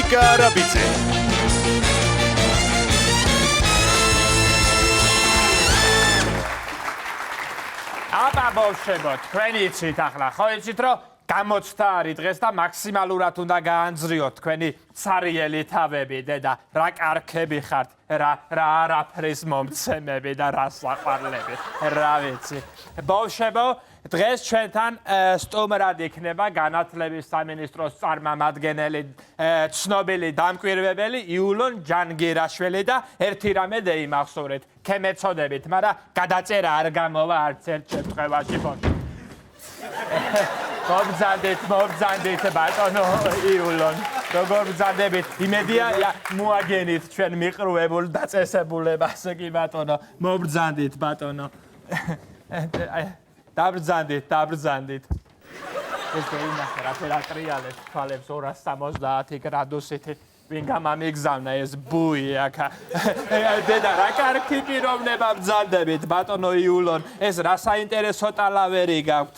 გარაბიძე. აბა ბავშვებო, თქვენი იცით ახლა, ხო იცით რომ გამოცდა არის დღეს და მაქსიმალურად უნდა გაანძრიოთ თქვენი ცარიელი თავები და რა კარქები ხართ, რა არაფრის მომცემები და რა საყვარლები, რა ვიცი. ბავშვებო, დღეს ჩვენთან სტუმრად იქნება განათლების სამინისტროს წარმომადგენელი ცნობილი დამკვირვებელი იულონ ჯანგირაშვილი და ერთი რამე დაიმახსოვრეთ, ქემეწოდებით, მაგრამ გადაწერა არ გამოვა არც ერთ შემთხვევაში. მობრძანდით ბატონო იულონ, როგორ ბრძანდებით, იმედია მოაგენით ჩვენ მიყრუებულ დაწესებულებას კი ბატონო, მობრძანდით ბატონო. დაბრძანდით. ეს დაინახე რა თეატრიალებს თვალებს 270 გრადუსით ვინ გამამიგზავნა ეს ბუი აქა. დედა რა კარგი პიროვნება ბრძანდებით ბატონო იულონ, ეს რა საინტერესო ტალავერი გაქვთ.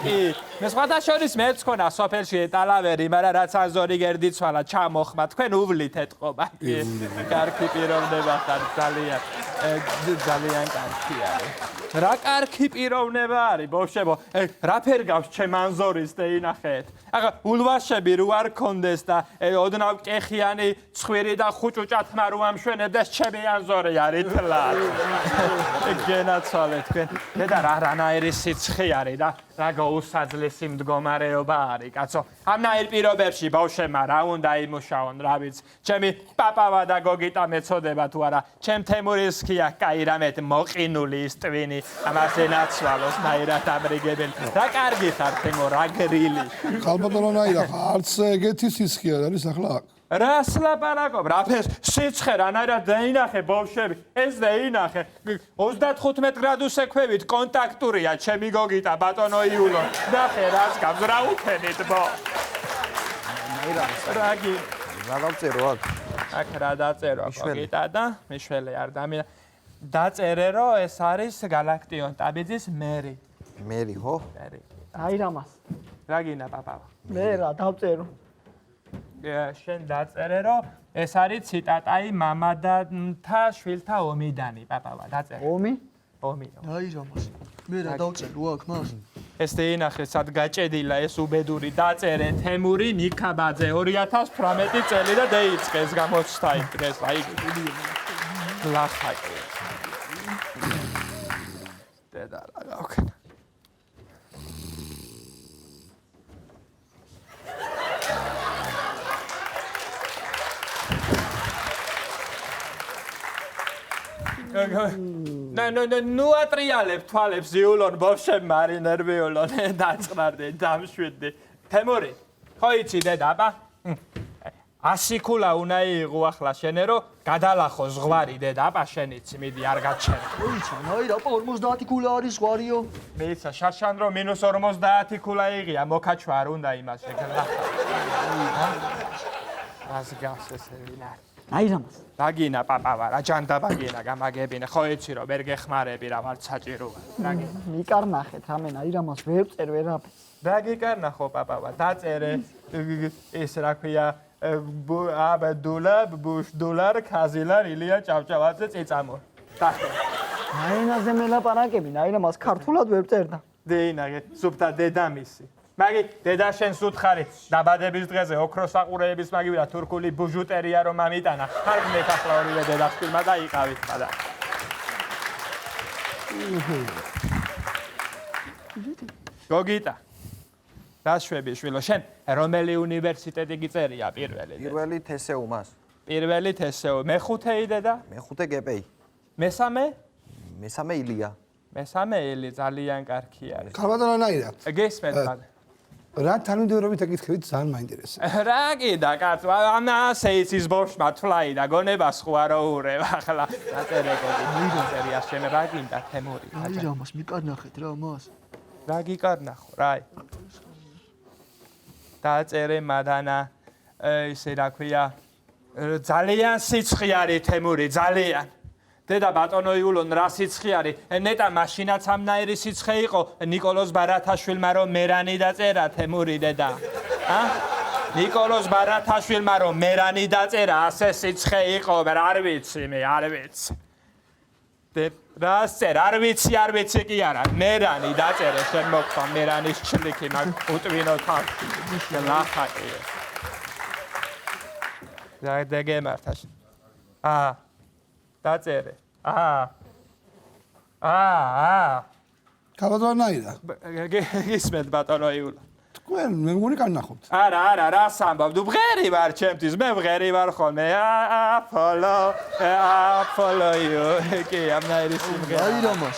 კი, მე სხვათა შორის მეც ხონა სოფელში ტალავერი, მაგრამ რაც აზორი გერდიცვალა ჩამოხმა, თქვენ უვლით ეთყობა. კი, კარგი პიროვნება ხარ ძალიან კარგი არის. რა კარგი პიროვნება არის, ბავშვებო, რა ფერ გაქვს ჩემ ანზორის დაინახეთ. ახლა ულვაშები რო არ კონდეს და ოდნავ კეხიანი ცხვირი და ხუჭუჭათმა რო ამშვენებდეს ჩემი ანზორი არის თლად. გენაცვალე თქვენ. დედა რანაირი სიცხე არის და რა გაუსაძლესი მდგომარეობა არის, კაცო. ამნაირ პირობებში ბავშვებმა რა უნდა იმუშაონ, რა ვიცი. ჩემი პაპავა და გოგიტა მეწოდება თუ არა, ჩემ თემურის ხია კაი რამეთ მოყინული ის ტვინი, ამას ენაცვალოს ნაირად ამრიგებენ. რა კარგი ხარ თემო, რა გრილი. ხალბატონო ნაირა, არც ეგეთი სიცხე არის ახლა აქ. რას ლაპარაკობ, რაფერს სიცხე რანაირად დაინახე ბავშვები, ეს დაინახე 35 გრადუსზე ქვევით კონტაქტურია ჩემი გოგიტა ბატონო იულო. ნახე რას გავს, რა უქენით ბო. რაგი რა დავწერო აქ? აქ რა დაწერო გოგიტა და მიშველი არ დამი დაწერე რომ ეს არის გალაქტიონ ტაბიძის მერი. მერი ხო? მერი. აი რამას. რა გინდა პაპავა? მე რა დავწერო. შენ დაწერე რომ ეს არის ციტატაი მამადანთა შვილთა ომიდანი პაპავა დაწერე. ომი? ომი. აი რამას. მე რა დავწერო აქ მას. ეს დაინახე სად გაჭედილა ეს უბედური დაწერე თემური ნიქაბაძე 2018 წელი და დაიწყეს გამოცდა იმ დღეს აი ლახაკი. დედა რა გავქნა. ნუ ატრიალებ თვალებს იულონ ბავშვებმა არ ინერვიულონ დაწყნარდი დამშვიდდი. თემური ხო იცი დედა აბა 100 ქულა უნდა იღო ახლა შენე რომ გადალახო ზღვარი დედა აბა შენ იცი მიდი არ გაჩერე. ოიცა ნაირა 50 ქულა არის ზღვარიო. მეცა შარშან რომ -50 ქულა იღია მოკაჩვა არ უნდა იმას შეგლა. ას გავს ესე ვინარ. აი რამას. დაგინა პაპავა რა ჯანდა ბაგინა გამაგებინა ხო იცი რომ ვერ გეხმარები რა ვარ საჭიროა დაგინა მიკარნახეთ ამენ აი რამას ვერ წერ ვერაფერს დაგიკარნახო პაპავა დაწერე ეს რა ქვია აბა დოლარ ქაზილარ ილია ჭავჭავაძე წიწამო დახე აინაზე მელაპარაკები აი რამას ქართულად ვერ წერდა დეინაგე სუფთა დედამისი მაგი დედა შენს უთხარი დაბადების დღეზე ოქროსაყურეების მაგივრა თურქული ბუჟუტერია რომ ამიტანა ხარ მეთახლა ორივე დედას ფილმა დაიყავით და გოგიტა დაშვები შვილო შენ რომელი უნივერსიტეტი გიწერია პირველი პირველი თესეუ მას პირველი თესეუ მეხუთე იდედა მეხუთე გპი მესამე ილია მესამე ილი ძალიან კარგი არის ხალბატონო ნაირა გესმენთ მაგრამ რა თანმიმდევრობით აკითხებით ძალიან მაინტერესებს. რა კიდა კაცო, ამასე იცის ბავშვმა თვლაი და გონებას ხო არ უურევ ახლა. დაწერე გოგი, მიდწერია შენ რა გინდა თემური. აი რამას მიკარნახეთ რა მას. რა გიკარნახო, რაი. დაწერე მადანა ისე რა ქვია ძალიან სიცხე არის თემური, ძალიან. დედა ბატონო იულონ რა სიცხე არის? ნეტა მაშინაც ამნაირი სიცხე იყო ნიკოლოზ ბარათაშვილმა რომ მერანი დაწერა თემური დედა. ნიკოლოზ ბარათაშვილმა რომ მერანი დაწერა ასე სიცხე იყო არ ვიცი მე არ ვიცი რას წერ არ ვიცი კი არა მერანი დაწერე შენ მოხდა მერანის ჩლიქი მაგ უტვინო თან ლახაკი დაგემართაშ დაწერე კაბადვანაირა გისმენთ ბატონო იულა თქვენ მე მგონი განნახოთ არა რას ამბობ თუ ბღერი ვარ ჩემთვის მე ბღერი ვარ ხოლმე follow you კი ამნაირი სიმღერა აირამას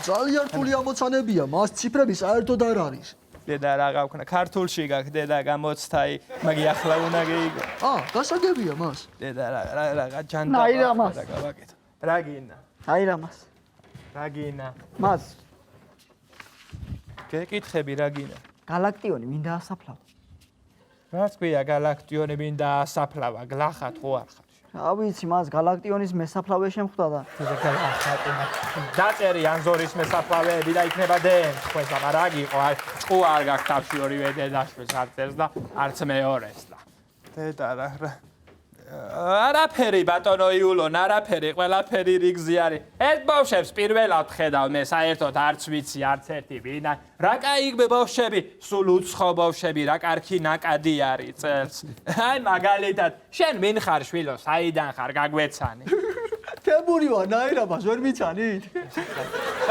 ძალიან რთული ამოცანებია მას ციფრები საერთოდ არ არის დედა რა გავქნა ქართულში გაქვს დედა გამოცდაი მაგი ახლა უნდა გეიგო გასაგებია მას დედა რა ჯანდა აირამას გავაკეთო რა გინდა აირამას რა გინდა მას გეკითხები რა გინდა გალაქტიონი მინდა ასაფლავ რაც ქვია გალაქტიონი მინდა ასაფლავა გლახათ ხო არ ხარ რა ვიცი მას გალაქტიონის მესაფლავე შემხვდა და დაწერი ანზორის მესაფლავეები და იქნება დენ ხუესა რა გიყო ჭკუ არ გაქვს თავში ორივე დედაშვეს არც ერთს და არც მეორეს და დედა რა არაფერი ბატონო იულონ არაფერი ყველაფერი რიგზე არის ეს ბავშვებს პირველად ხედავ მე საერთოდ არც ვიცი არც ერთი ვინა რა კაი ბავშვები სულ უცხო ბავშვები რა კარგი ნაკადი არის წელს აი მაგალითად შენ ვინ ხარ შვილო საიდან ხარ გაგვეცანი თებური ვარ ნაირამას ვერ მიცანით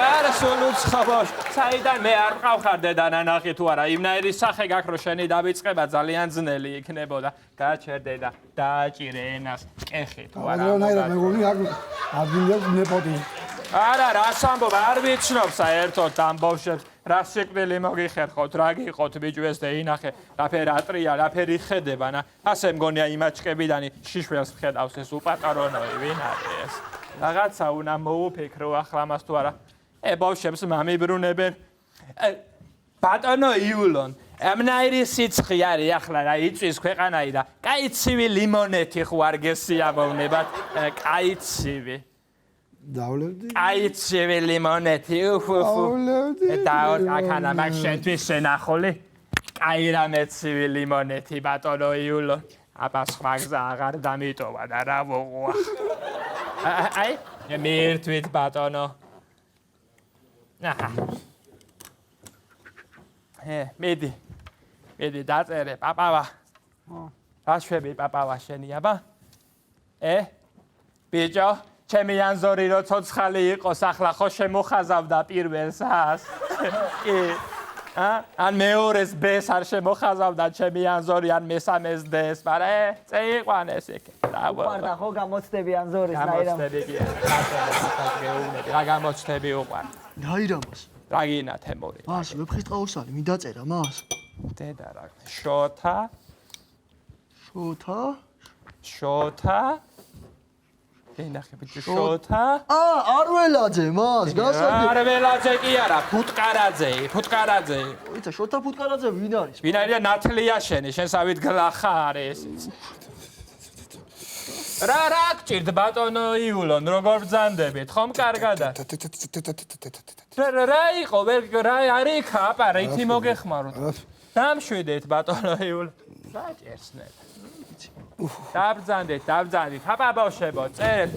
არა სულ უცხო ბავშვი საიდან მე არ მყავხარ დედა ნანახი თუ არა იმნაირი სახე გაქვს რომ შენი დავიწყება ძალიან ძნელი იქნებოდა გაჩერდე და დააჭირე ენას კეხი თუ არა კაბადვანაირა მე მგონი ადგილებს ნეპოტი არა რას ამბობ არ ვიცნობ საერთოდ ამ ბავშვებს რა სიკვდილი მოგიხერხოთ რა გიყოთ ბიჭვეს და ინახე რაფერი ატრია რაფერი ხედებანა ასე მგონია იმაჩკებიდანი შიშველს ხედავს ეს უპატარონოი ვინ არის ეს რაღაცა უნდა მოუფიქრო ახლა მას თუ არა ბავშვებს მამიბრუნებენ ბატონო იულონ ამნაირი სიცხი არის ახლა რა იწვის ქვეყანայի და კაი ცივი ლიმონეთი ხო არ გესიამოვნებათ კაი ცივი დავლევდი კაი ცივი ლიმონეთი და აქანა მაგ შენთვის შენახული კაი რამე ცივი ლიმონეთი ბატონო იულო აბა სხვა გზა აღარ დამიტოვა და რა ვოღვა აი მერტვით ბატონო მედი დაწერე პაპავა რა შვები პაპავა შენი აბა ბიჭო ჩემი ანზორი რო ცოცხალი იყოს ახლა ხო შემოხაზავდა პირველს კი ან მეორეს ბეს არ შემოხაზავდა ჩემი ანზორი ან მესამეს დეს მაგრამ წეიყვანეს იქ უყარდა ხო გამოცდები ანზორის ნაირამ რა გამოცდები უყარ ნაირამას რა გინა თემური მას ვეფხისტყაოსანი მინდა წერა მას დედა რა შოთა ენახე ბიჭო შოთა არველაძე მას გასაგებია არველაძე კი არა ფუტკარაძე იცი შოთა ფუტკარაძე ვინ არის ვინ არის ნათლია შენი შენსავით გლახა არის რა გჭირთ ბატონო იულონ როგორ ბრძანდებით ხომ კარგადა რა იყო რა არიქა აპარატი მოგეხმაროთ დამშვიდეთ ბატონო იულ რა ჭერსნეთ დაბრძანდეთ აბა ბავშვებო წერეთ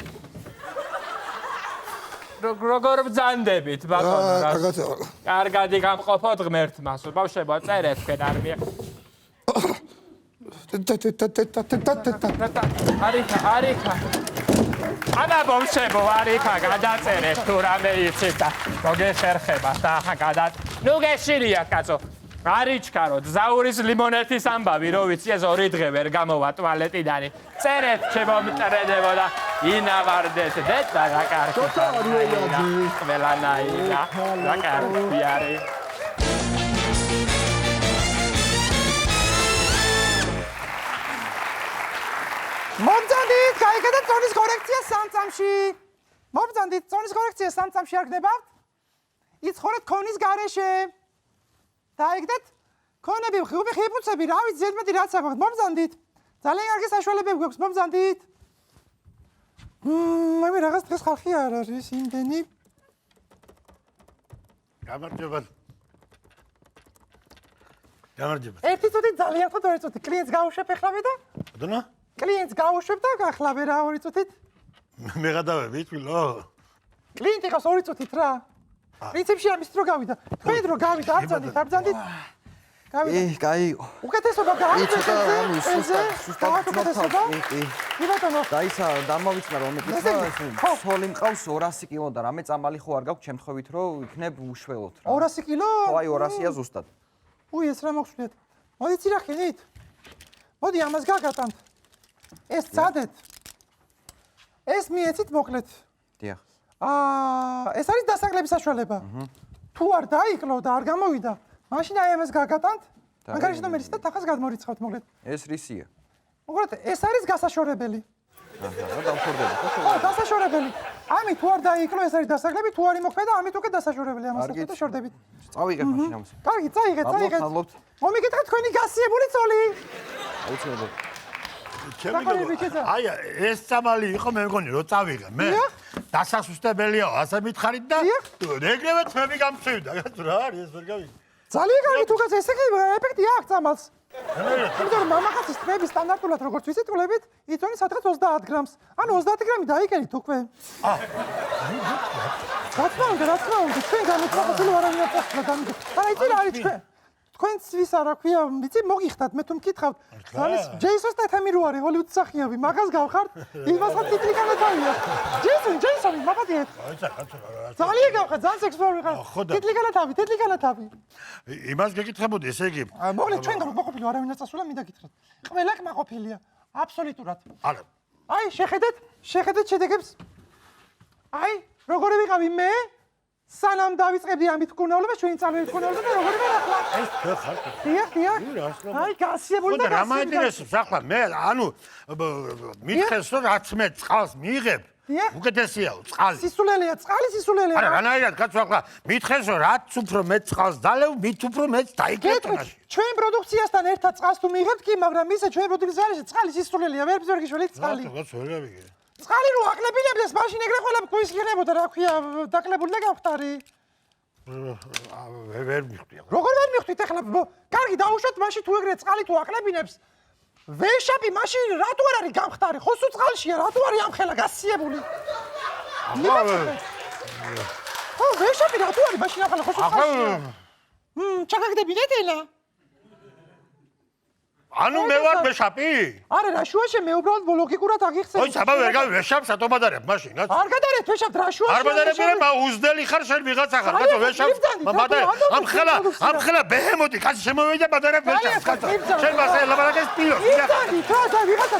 როგორ ბრძანდებით ბატონო კარგადი გამყოფოთ ღმერთმას ბავშვებო წერეთ თქვენ არ მე არიქა აბა ბავშვებო არიქა გადაწერეთ თუ რამე იცით და მოგეხერხება და ახლა ნუ გეშინია კაცო არიჩქაროთ ზაურის ლიმონეთის ამბავი რო ვიცი ეს 2 დღე ვერ გამოვა ტუალეტიდან წერეთ ჩემო მტრედებო და ინავარდეთ და რა კარგი ყველანაირა რა კარგი არის მობრძანდით, გაიგეთ წონის კორექცია 3 წამში. მობრძანდით, წონის კორექცია 3 წამში არ გდებავთ? იცხოვრეთ ქონის გარეშე. დაიგდეთ? ქონები ხიფუცები, რა ვიცი, ზედმეტი რაც აქვს. მობრძანდით. ძალიან კარგი საშუალებები გვაქვს, მობრძანდით. მე რაღაც დღეს ხალხი არ არის იმდენი. გამარჯობა. გამარჯობა. ერთი წუთი ძალიან ხო 2 წუთი. კლიენტს გაუშვებ ეხლავე და? ბატონო? კლიენტს გაუშვებ და გახლავე რა 2 წუთით? მე გადავები, თვილო. კლიენტი ყავს 2 წუთით რა. პრინციპში ამის დრო გავიდა. თქვენ დრო გავიდა, აბძანდით. კი, კაი. უკეთესობა გაიგეთ სუსტად კი ბატონო. დაისა დამოვიწყდა რომ მეკითხა, სოლი მყავს 200 კილო და რამე წამალი ხო არ გაქვს შემთხვევით რომ იქნებ უშველოთ რა. 200 კილო? ხო, აი 200-ია ზუსტად. უი, ეს რა მოგხსნით? მოდით რა ხინით? მოდი ამას გაგატანთ. ეს წადეთ. ეს მიეცით მოკლედ. დიახ. ეს არის დასაკლების საშუალება. თუ არ დაიკლო და არ გამოვიდა, მაშინ აი ამას გაგატანთ. მაგარი ნომერიც და თახას გადმორიცხავთ მოკლედ. ეს რისია? მოკლედ ეს არის გასაშორებელი. აჰა, დამხორდება ხო? ხო, დასაშორებელი. ამით თუ არ დაიკლო, ეს არის დასაკლები, თუ არ იმოქმედა, ამით უკვე დასაშორებელი ამას და შორდებით. წავიღებ მაშინ ამას. კარგი, წაიღეთ. მადლობთ. მომიგეთქეთ თქვენი გასიებული წოლი. აუცილებლად. აი ეს წამალი იყო მე მგონი რომ წავიღე მე. დასასუსტებელიაო, ასე მითხარით და ეგრევე თმები გამწევდა. რა არის ეს ვერ გავიგე. ძალიან კარგი თუკაც ესე კი ეფექტი აქვს წამალს. იმიტომ რომ მამაკაცის თმები სტანდარტულად როგორც ვიცით, კლებით იწონის სადღაც 30 გრამს. ანუ 30 გრამი დაიკენით უკვე. რა თქმა უნდა, თქვენ გამოცხადებული ვარავინ არ წახდა გამიგე. არა, იცი რა არის თქვენ? თქვენც ვის არა ქვია, ვიცი მოგიხდათ, მე თუ მკითხავთ. ზალის ჯეისონ სტეთემი რო არის ჰოლივუდის მსახიობი, მაგას გავხართ? იმასაც ტიტლიკანა თავია. ჯეისონი, მოგადიეთ. ძალიან გავხართ, ძალიან სექსუალური ხარ. ტიტლიკანა თავი. იმას გეკითხებოდი, ესე იგი. მოკლედ ჩვენ გამოყოფილი ვარავინ არ წასულა, მინდა გითხრათ. ყველა კმაყოფილია, აბსოლუტურად. არა. აი, შეხედეთ შედეგებს. აი, როგორი ვიყავი მე? სანამ დავიწყებდი ამით მკურნალობას, ჩვენი წამებით მკურნალობა და როგორი ვარ ახლა? ეს ხარ. დიახ. აი, გასიებული და რამაინტერესებს ახლა მე, ანუ მითხეს რომ რაც მე წყალს მიიღებ, უკეთესიაო, წყალი. სისულელეა, წყალი სისულელეა. არა, რანაირად კაცო ახლა მითხეს რომ რაც უფრო მე წყალს დალევ, მით უფრო მეც დაიგებ თამაში. ჩვენ პროდუქციასთან ერთად წყალს თუ მიიღებთ, კი, მაგრამ ისე ჩვენ პროდუქციაში წყალი სისულელეა, ვერ გიშველით წყალი. რაღაც ვერ გავიგე. წყალი რო აკლებინებდეს, მაშინ ეგრე ყველა მკვიის ღირებოდა, რა ქვია, დაკლებული და გავხტარი. ვერ მიხვდი. როგორ ვერ მიხვდით ახლა? კარგი, დაუშვათ მაშინ თუ ეგრე წყალი თუ აკლებინებს. ვეშაპი მაშინ რატო არ არის გამხტარი? ხო სულ წყალშია, რატო არის ამხელა გასიებული? ხო, ვეშაპი რატო არის მაშინ ამხელა ხო სულ წყალშია? ჩაგაგდებინეთ ელა? ანუ მე ვარ ვეშაპი? არა, რა შუაში მე უბრალოდ ლოგიკურად აგიხსენე. ой, საბა ვერ გავი ვეშაპს ატომ ადარებ მაშინ, კაცო. არ გადარეთ ვეშაპს რა შუაში? არ გადარებ, მე უზდელი ხარ შენ ვიღაცა ხარ, კაცო, ვეშაპს. მადარებ, ამხელა ბეჰემოთი, კაცო, შემოვიდა მადარებ ვეშაპს, კაცო. შენ მასე ლაბარაკეს პილოს. იცოდი, და ვიღაცა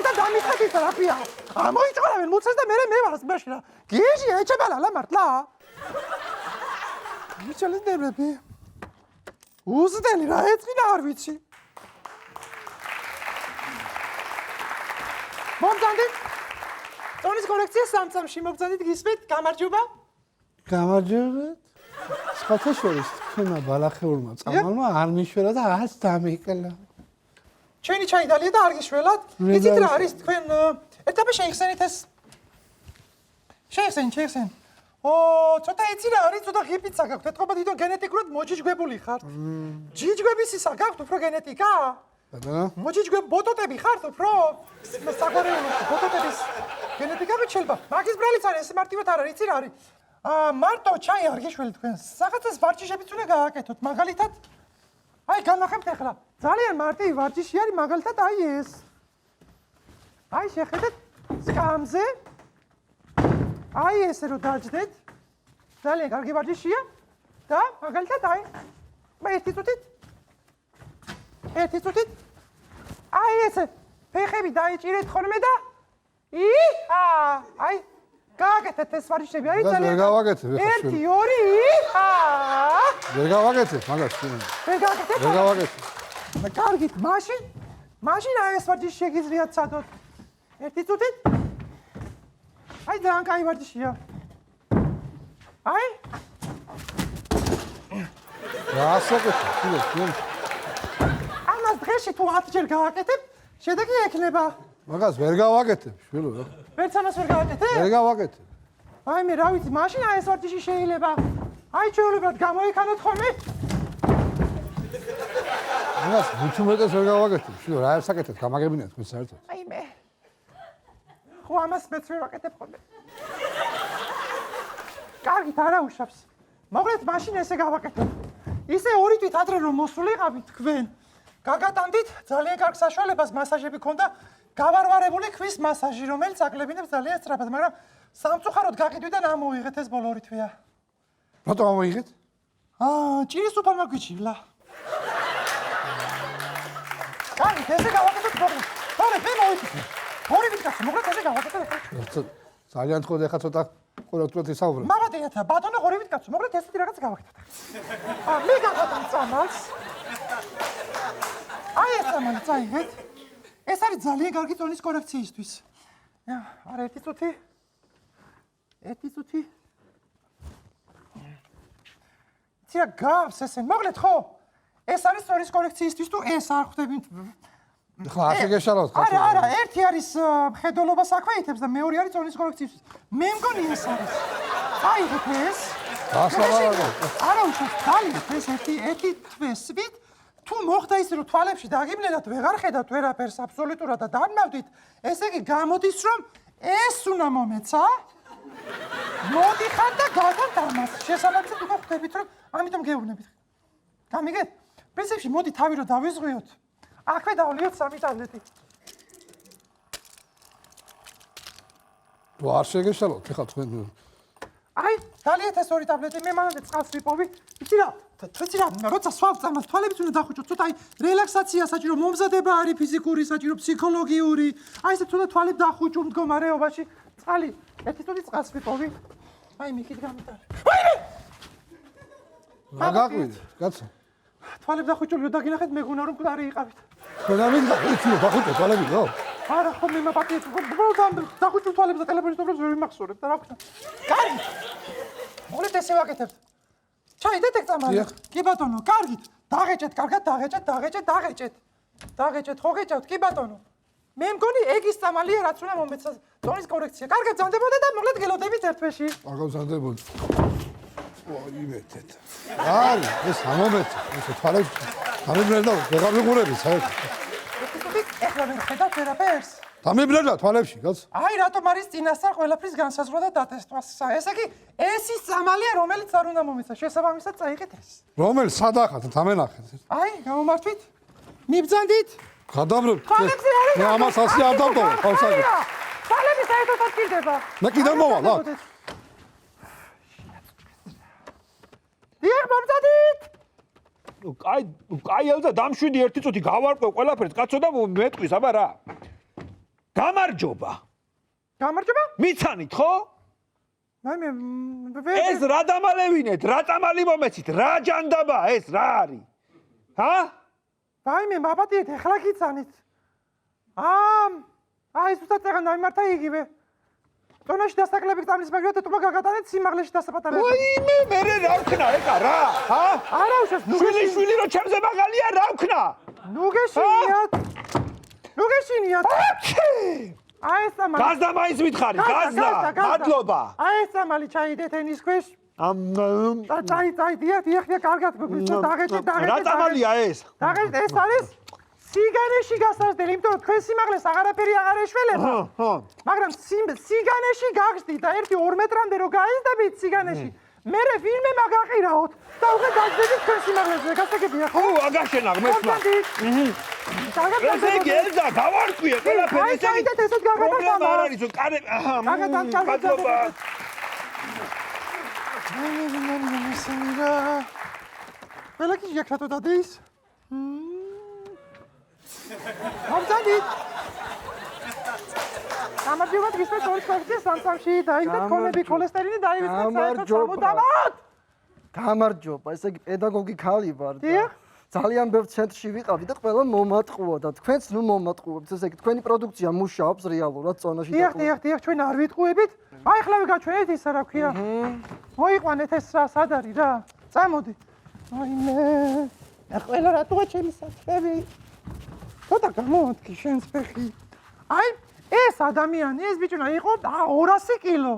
და დამიხადით რა ქვია. მოიწონავენ მუცეს და მე ვარ მაშინ რა. გიჟი ეჩებალა ლა მართლა. მიცალინდები. უზდელი რა ეწინა არ ვიცი. მომძანდით? ტონის კორექცია 3 წამში მომძანდით გისმით? გამარჯობა. გამარჯობეთ. სხვათა შორის თქვენმა ბალახეულმა წამალმა არ მიშვერა და არც დამიკლა. ჩვენი ჩაიდალია და არ გიშველათ? იცით რა არის თქვენ ეტაპი შეიხსენით ეს? შეიხსენ. ცოტა იცი რა არის, ცოტა ღიფიცა გაქვთ. ეთქობა თვითონ გენეტიკურად მოჯიჯგვებული ხართ. ჯიჯგვების ისა გაქვთ უფრო გენეტიკა? მოჯიჯგვებ ბოტოტები ხართ უფრო? საგვარეულო ბოტოტების გენეტიკა შეიძლება. მაგის ბრალიც არის, ეს მარტივად არ არის, იცი რა არის? მარტო ჩაი არ გიშველით თქვენ. რაღაცას ვარჯიშებიც უნდა გააკეთოთ, მაგალითად. აი, განახებთ ახლა. ძალიან მარტივი ვარჯიში არის, მაგალითად აი ეს. აი, შეხედეთ სკამზე. აი ესე რომ დაждდეთ. ძალიან კარგი ვარჯიშია და მაგალითად აი ერთი წუთით აი ესე ფეხები დაიჭირეთ ხოლმე და აი გააკეთეთ ეს ვარჯიშები არის ძალიან ვერ გავაკეთებ ახლა 1 2 ვერ გავაკეთებ მაგას ვერ გავაკეთებ კარგით მაშინ აი ეს ვარჯიში შეგიძლიათ ცადოთ 1 წუთით აი ძალიან კაი ვარჯიშია აი გასაკეთე ამას დღეში თუ 10 ჯერ გააკეთებ შედეგი ექნება მაგას ვერ გავაკეთებ შვილო ვერც ამას ვერ გააკეთებ ვერ გავაკეთებ აი მე რა ვიცი მაშინ აი ეს ვარჯიში შეიძლება აი ჩვეულებრივად გამოიქანოთ ხოლმე მაგას მithumetes ვერ გავაკეთებ, შვილო, რა საკეთეთ, გამაგებინეთ თქვენ საერთოდ. აი მე. ხო ამას მეც ვერ ვაკეთებ ხოლმე. კარგით, არა უშავს. მოგეთ მაშინ ესე გავაკეთებ. ისე ორი თვით ადრე რომ მოსულიყავით თქვენ. გაგატანდით ძალიან კარგ საშუალებას მასაჟები ქონდა. გავარვარებული ქვის მასაჟი, რომელიც აკლებინებს ძალიან სწრაფად, მაგრამ სამწუხაროდ გაყიდვიდან ამოიღეთ ეს ბოლო ორი თვეა. რატომ ამოიღეთ? ჭირის უფალ მაგვიჩივლა. კარგით, ესე გავაკეთოთ მოგეთ. მოგეთ, მე მოვიწვი. ორი ვიკაცო, მოგეთ ესე გავაკეთოთ. ძალიან თქო ეხა ცოტა კორექტულად ისაუბრე. მაგათია ბატონო ღორივით კაცო, მოგეთ ესეთი რაღაც გავაკეთოთ. მე გავაკეთე წამალს. აი ეს წამალი წაიღეთ. ეს არის ძალიან კარგი ტონის კორექციისთვის. არა ერთი წუთი. ერთი წუთი. ცია გავს ესე, მოგეთ ხო? ეს არის ტონის კორექციისთვის თუ ეს არ ხვდებით? ხო, ასე გეშალოთ. არა, ერთი არის მხედველობას აქვეითებს და მეორე არის ტონის კორექციისთვის. მე მგონი ეს არის. აიღეთ ეს. არა უშავს, გაიგეთ ეს ერთი თვესვით. თუ მოხდა ისე რომ თვალებში დაგიბნელათ, ვეღარ ხედავთ ვერაფერს აბსოლუტურად და დამნავდით, ესე იგი გამოდის რომ ეს უნდა მომეცა. მოდიხარ და გაგონთ ამას. შესაბამისად უკვე ხვდებით რომ ამიტომ გეუბნებით. გამიგეთ? პრინციპში მოდი თავი რომ დავიზღვიოთ. აქვე დავლიოთ 3 ტაბლეტი. თუ არ შეგეშალოთ, ეხლა თქვენ აი, დალიეთ ეს 2 ტაბლეტი, მე მანამდე წყალს ვიპოვი. იცი რა, როცა სვავ წამალს, თვალებიც უნდა დახუჭოთ, ცოტა აი რელაქსაცია საჭირო, მომზადება არის ფიზიკური, საჭირო ფსიქოლოგიური. აი ესე ცოტა თვალები დახუჭო მდგომარეობაში. წყალი, ერთი წუთი წყალს ვიპოვი. აი, მიქით გამიტარე. რა გაყვიდე, კაცო? თვალები დახუჭული და გინახეთ მეგონა რომ მკვდარი იყავით. თქვენ ამით იცი დახუჭე თვალები რა? არა, ხო მე მაპატიეთ, დახუჭულ თვალებს და ტელეფონის ნომრებს ვერ ვიმახსოვრებ და რა ვქნა. კარგი. მოგეთ ესე ვაკეთებთ. ჩაიდეთ ეგ წამალი. კი ბატონო, კარგით. დაღეჭეთ, კარგად დაღეჭეთ. დაღეჭეთ, ხო გეჭავთ, კი ბატონო. მე მგონი ეგ ის წამალია, რაც უნდა მომეცას ტონის კორექცია. კარგად ძანდებოდა და მოგეთ გელოდებით ერთ თვეში. კარგად ძანდებოდა. იმეთეთ. არის, ეს ამომეცა, ეს თვალებს დამიბნელ და ვეღარ ვიყურები საერთოდ. ეხლა ვერ ხედავთ ვერაფერს. დამიბნელა თვალებში, კაცო. აი რატომ არის წინასწარ ყველაფრის განსაზღვრა და დატესტვა. ესე იგი, ეს ის წამალია, რომელიც არ უნდა მომეცა. შესაბამისად წაიღეთ ეს. რომელი სადახათ, დამენახეთ. აი, გამომართვით. მიბრძანდით. გადამრებ. თვალებზე არის. მე ამას ასე არ დავტოვე, ხალხსაგეთ. თვალები საერთოდ არ გირდება. მე კიდევ მოვალ, აქ. დიახ, მომზადით. კაი ელზა დამშვიდი ერთი წუთი გავარკვევ ყველაფერს კაცო და მეტყვის აბა რა გამარჯობა მიცანით ხო ეს რა დამალევინეთ რა წამალი მომეცით რა ჯანდაბა ეს რა არის ვაიმე მაპატიეთ ეხლა გიცანით აი ზუსტად წეგან დამიმართა იგივე ტონაში დასაკლები გწამლის მაგრამ თეთრობა გაგატანეთ სიმაღლეში დასაპატარებლად. ვაიმე მე რა ვქნა ეკა რა? არა უშავს შვილი რო ჩემზე მაღალია რა ვქნა? ნუ გეშინიათ. აი ეს სამალი. გაზდა მაინც მითხარი, გაზდა. მადლობა. აი ეს სამალი ჩაიდეთ ენის ქვეშ. წაი, დიახ, კარგად გვიგვიწყო დაღეჭეთ. რა წამალია ეს? დაღეჭეთ, ეს არის სიგანეში გასაზრდელი, იმიტომ რომ თქვენ სიმაღლეს აღარაფერი აღარ ეშველება. მაგრამ სიგანეში გაგზდით და 1-2 მეტრამდე რო გაიზდებით სიგანეში, მერე ვინმე მაგაყირაოთ და უკვე გაგზდებით თქვენ სიმაღლეზე. გასაგებია ხო? აგაშენა ღმერთმა. ესე იგი ელზა გავარკვიე ყველაფერი ესე იგი. ესეთ გაგატანა. არ არის რომ კარე გაგატანა. ველაკი ჟაკრატო დადის. მომზადით. გამარჯობა გისმენთ ორი კორექცია სამსამში დაიგდეთ კომედი ქოლესტერინი დაივიწყეთ საერთოდ სამუდამოდ. გამარჯობა, ესე იგი პედაგოგი ხალი ვარ და ძალიან ბევრ ცენტრში ვიყავი და ყველა მომატყუა და თქვენც ნუ მომატყუებთ, ესე იგი თქვენი პროდუქცია მუშაობს რეალურად ზონაში და დიახ, ჩვენ არ ვიტყუებით. აი ხლა ვიგაჩვენეთ ისა რა ქვია. მოიყვანეთ ეს რა სად არის რა. წამოდი. აიმე. ყველა რატოა ჩემი საქმე? ცოტა გამოვადგი შენს ფეხი. აი, ეს ადამიანი, ეს ბიჭუნა იყო 200 კილო.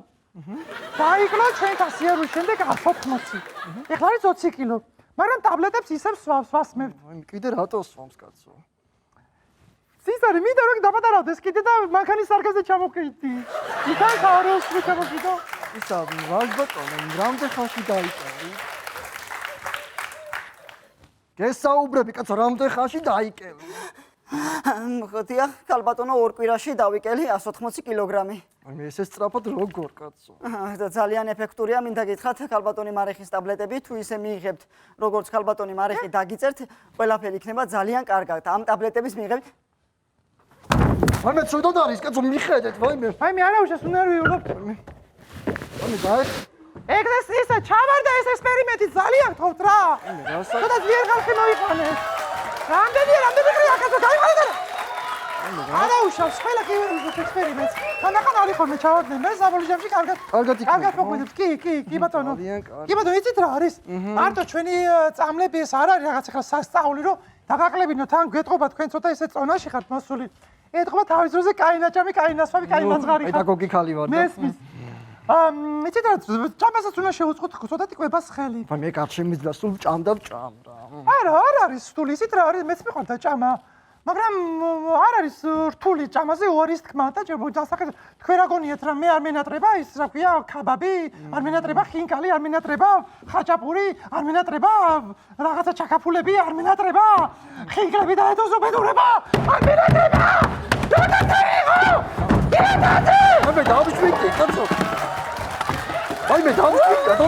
დაიკლო ჩვენთან სიარულის შემდეგ 180. ეხლა არის 20 კილო. მაგრამ ტაბლეტებს ისევ სვასმევთ. აი კიდე რატო სვამს კაცო? სიზარი მინდა რომ დაპატარავდეს კიდე და მანქანის სარკაზე ჩამოყიდი. იქან ხაროს ჩამოყიდო. ისა ვარ ბატონო, რამდენ ხანში დაიწყე? გესაუბრები კაცო, რამდენ ხანში დაიკელე? ხოთია, ქალბატონო 2 კვირაში დავიკელი 180 კილოგრამი. აი ესე სწრაფად როგორ კაცო? და ძალიან ეფექტურია, მინდა გითხრათ, ქალბატონი მარეხის ტაბლეტები თუ ისე მიიღებთ, როგორც ქალბატონი მარეხი დაგიწერთ, ყველაფერი იქნება ძალიან კარგად. ამ ტაბლეტების მიღებით ვაიმე ცუდად არის კაცო, მიხედეთ, ვაიმე. ვაიმე არა უშავს უნერვიულობ. ვაიმე დაე. ეგრეს ისე ჩავარდა ეს ექსპერიმენტი ძალიან თხოვთ რა. ცოტა ძლიერ ხალხი მოიყვანეს. რამდენი ყრია კაცო გაიყვანეთ. არა უშავს ყველა კი ექსპერიმენტს. თანახან არის ხოლმე ჩავარდნენ მე საბოლოოში კარგად. კარგად მოგვიდეთ. კი ბატონო. კი ბატონო იცით რა არის? მარტო ჩვენი წამლები ეს არ არის რაღაც ახლა სასწაული რომ დაგაკლებინოთ თან გვეტყობა თქვენ ცოტა ესე წონაში ხართ მოსული. ეთქობა თავის დროზე კაი ნაჭამი, კაი ნასვავი, კაი ნაძღარი ხარ. პედაგოგი ხალი ვარ და. მესმის. იცით რა, ჭამასაც უნდა შევუწყოთ ცოტათი კვებას ხელი. მე კარში მისვლა სულ ჭამდა ჭამ რა. არ არის რთული, იცით რა არის, მეც მიყვარდა ჭამა. მაგრამ არ არის რთული ჭამაზე უარის თქმა და დასაკეთებ თქვენ რა გონიათ რა მე არ მენატრება ის რა ქვია ქაბაბი, არ მენატრება ხინკალი, არ მენატრება ხაჭაპური, არ მენატრება რაღაცა ჩაკაფულები, არ მენატრება ხინკლები და ეთოზობედურება, არ მენატრება! მე დავიშვიდე კაცო. ვაიმე დავიშვიდე და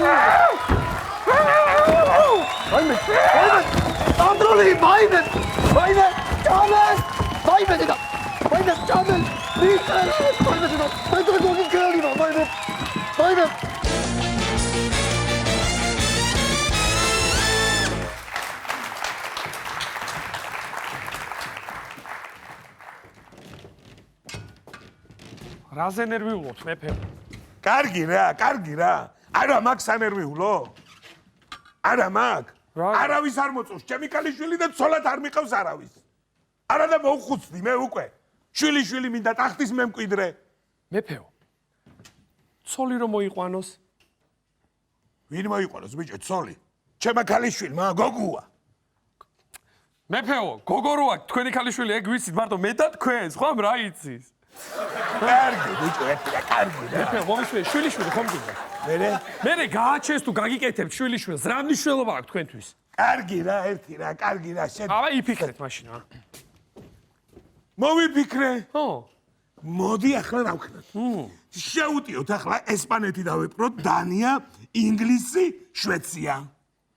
ვაიმე ანდროლი ვაიმე Thomas! Vaibe da! Vaibe Thomas! Peter! Vaibe da! Vaibe da geli va, vaibe! Vaibe! რაზე ნერვიულობთ მეფე? კარგი რა. არა მაქვს ანერვიულო. არა მაქვს. არავის არ მოწონს ჩემი ქალიშვილი და ცოლად არ მიყავს არავის. არა და მოუხუცდი მე უკვე. შვილი მინდა ტახტის მემკვიდრე. მეფეო. ცოლი რომ მოიყვანოს? ვინ მოიყვანოს ბიჭო ცოლი? ჩემა ქალიშვილმა გოგოა. მეფეო, გოგო როა თქვენი ქალიშვილი ეგ ვიცით მარტო მე და თქვენ, სხვა რა იცის? კარგი ბიჭო, კარგი რა. მეფეო, მომისვე შვილიშვილი ხომ გინდა? მე გააჩენს თუ გაგიკეთებთ შვილიშვილს, რა მნიშვნელობა აქვს თქვენთვის? კარგი რა, ერთი რა, კარგი რა. აბა იფიქრეთ მაშინ რა. მოვიფიქრე. ხო. მოდი ახლა დავქნათ. შეუტიოთ ახლა ესპანეთი დავეპყროთ, დანია, ინგლისი, შვეცია.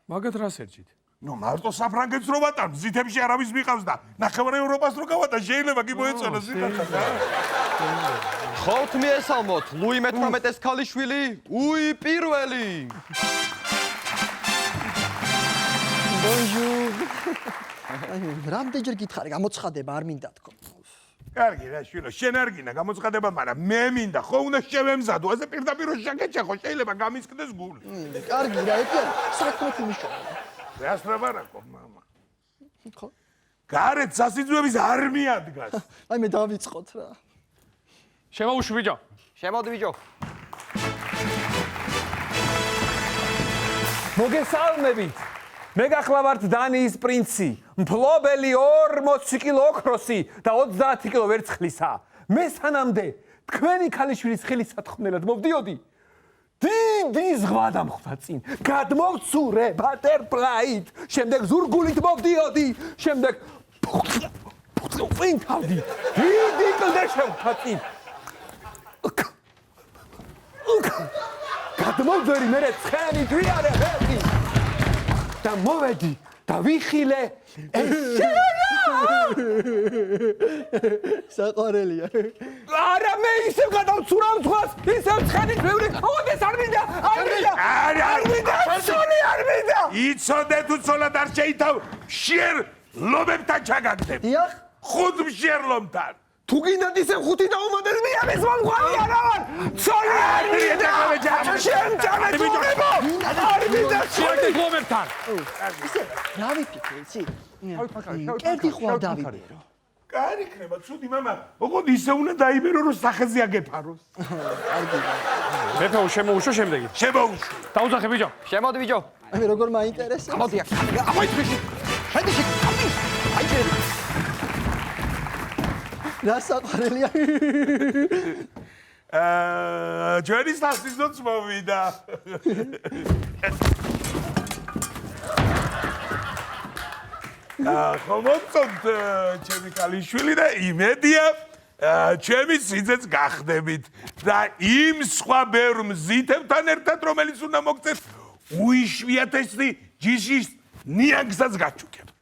მაგათ რას ერჯით? ნუ მარტო საფრანგეთს რო ვატარ, მზითებში არავის მიყავს და ნახევარ ევროპას რო გავატარ, შეიძლება კი მოეწონოს ვიღაცა. ხოთ მიესალმოთ, ლუი მე-18-ის ქალიშვილი, უი პირველი. Bonjour. რამდენჯერ გითხარი, გამოცხადება არ მინდა თქო. კარგი რა შვილო, შენ არ გინდა გამოცხადება, მაგრამ მე მინდა, ხო უნდა შევემზადო, ასე პირდაპირ შეგეჭახო, შეიძლება გამისკდეს გული. კარგი რა, ეტია, საქმე თუმიშოა. რას ვრაბარაკო, მამა? ხო. გარეთ სასიძვების არმია დგას. აი მე დავიწყოთ რა. შემოუშვი ბიჭო. შემოდი ბიჭო. მოგესალმებით. მე გახლავართ დანიის პრინცი, მფლობელი 40 კილო ოქროსი და 30 კილო ვერცხლისა. მე სანამდე თქვენი ქალიშვილის ხელის სათხოვნელად მოვდიოდი. დიდი ზღვა დამხვდა წინ. გადმოვცურე ბატერფლაით, შემდეგ ზურგულით მოვდიოდი, შემდეგ წინ თავდი. დიდი კლდე შევხვდა წინ. გადმოვძვერი მე ცხენი გვიარე ვერდი. და მოვედი და ვიხილე ეს საყვარელია. არა მე ისევ გადავცურავ ზღვას, ისევ ცხენით ვევრი. ოდეს არ მინდა. იცოდე თუ ცოლად არ შეითავ, შიერ ლომებთან ჩაგაგდებ. დიახ. ხუთ მშიერ ლომთან. თუ გინდათ ისევ ხუთი დაუმატეთ მიამეს მომყვანი არა ვარ. ცოლი არ მინდა. შენ ჩამეთულებო. არ მინდა ცოლი ლომებთან. ისე რა ვიფიქრე, იცი? კერდი ხوار დავიბერო. კარი იქნება, ცუდი მამა. ოღონდ ისე უნდა დაიბერო, რომ სახეზე აგეფაროს. მეფეო შემოუშვა შემდეგი. შემოუშვა. დაუძახე ბიჭო. შემოდი ბიჭო. აი როგორ მაინტერესებს? მოდი აქ. ამოიწვიში. შედი. აიჭერე. რა საყარელია? ჩვენი სასიზოც მოვიდა. ხომოწონთ ჩემი კალიშვილი და იმედია ჩემი სიძეც გახდებით და იმ სხვა ბევრ მზითებთან ერთად რომელიც უნდა მოგწეს უიშვიათესი ჯიშის ნიანგსაც გაჩუქებთ.